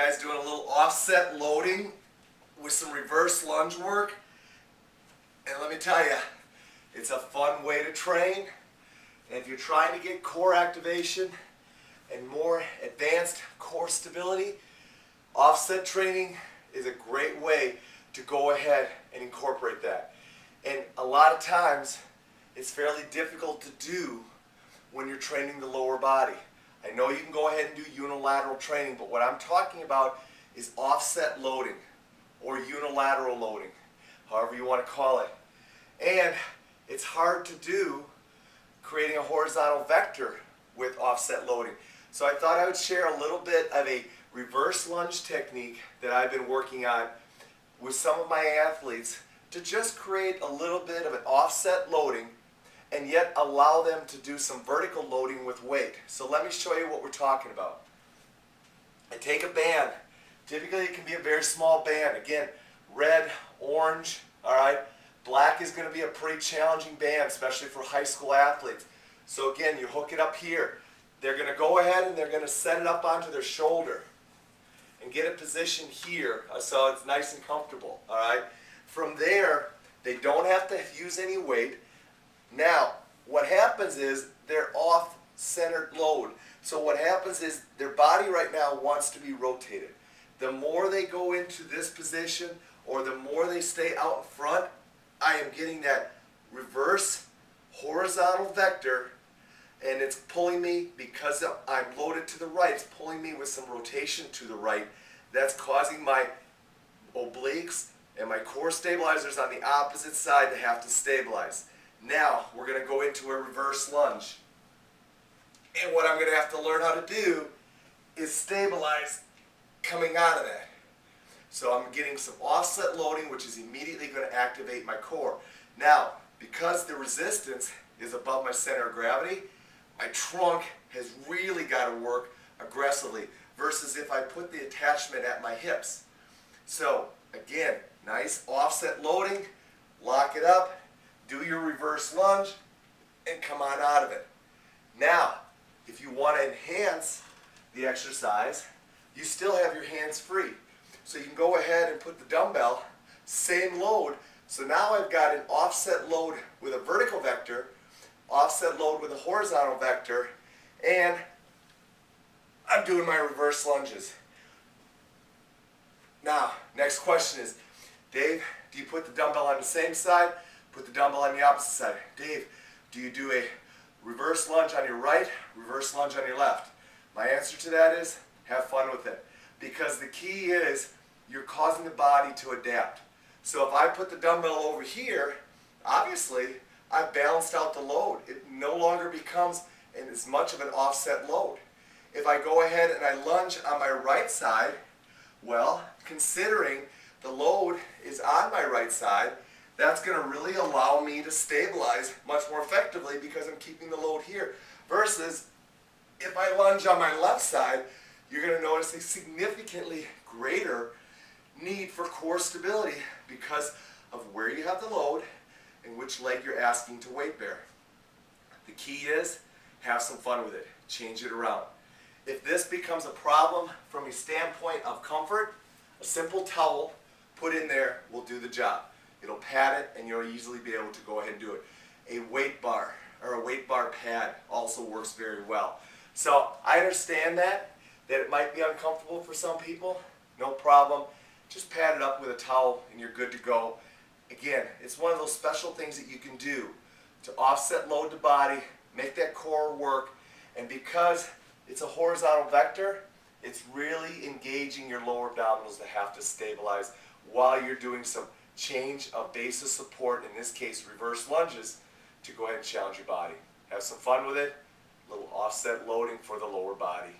guys doing a little offset loading with some reverse lunge work. And let me tell you, it's a fun way to train. And if you're trying to get core activation and more advanced core stability, offset training is a great way to go ahead and incorporate that. And a lot of times, it's fairly difficult to do when you're training the lower body. I know you can go ahead and do unilateral training, but what I'm talking about is offset loading or unilateral loading, however you want to call it. And it's hard to do creating a horizontal vector with offset loading. So I thought I would share a little bit of a reverse lunge technique that I've been working on with some of my athletes to just create a little bit of an offset loading and yet allow them to do some vertical loading with weight. So let me show you what we're talking about. I take a band. Typically it can be a very small band. Again, red, orange, all right? Black is going to be a pretty challenging band, especially for high school athletes. So again, you hook it up here. They're going to go ahead and they're going to set it up onto their shoulder and get it positioned here so it's nice and comfortable, all right? From there, they don't have to use any weight. Now, what happens is they're off-centered load. So what happens is their body right now wants to be rotated. The more they go into this position or the more they stay out in front, I am getting that reverse horizontal vector, and it's pulling me, because I'm loaded to the right, it's pulling me with some rotation to the right. That's causing my obliques and my core stabilizers on the opposite side to have to stabilize. Now, we're going to go into a reverse lunge. And what I'm going to have to learn how to do is stabilize coming out of that. So I'm getting some offset loading, which is immediately going to activate my core. Now, because the resistance is above my center of gravity, my trunk has really got to work aggressively versus if I put the attachment at my hips. So, again, nice offset loading, lock it up, do your reverse lunge, and come on out of it. Now, if you want to enhance the exercise, you still have your hands free. So you can go ahead and put the dumbbell, same load. So now I've got an offset load with a vertical vector, offset load with a horizontal vector, and I'm doing my reverse lunges. Now, next question is, Dave, do you put the dumbbell on the same side? Put the dumbbell on the opposite side. Dave, do you do a reverse lunge on your right, reverse lunge on your left? My answer to that is, have fun with it. Because the key is, you're causing the body to adapt. So if I put the dumbbell over here, obviously, I've balanced out the load. It no longer becomes as much of an offset load. If I go ahead and I lunge on my right side, well, considering the load is on my right side, that's going to really allow me to stabilize much more effectively because I'm keeping the load here. Versus, if I lunge on my left side, you're going to notice a significantly greater need for core stability because of where you have the load and which leg you're asking to weight bear. The key is, have some fun with it. Change it around. If this becomes a problem from a standpoint of comfort, a simple towel put in there will do the job. It'll pad it and you'll easily be able to go ahead and do it. A weight bar or a weight bar pad also works very well. So I understand that it might be uncomfortable for some people. No problem. Just pad it up with a towel and you're good to go. Again, it's one of those special things that you can do to offset load the body, make that core work, and because it's a horizontal vector, it's really engaging your lower abdominals to have to stabilize while you're doing some change of base of support, in this case reverse lunges, to go ahead and challenge your body. Have some fun with it. A little offset loading for the lower body.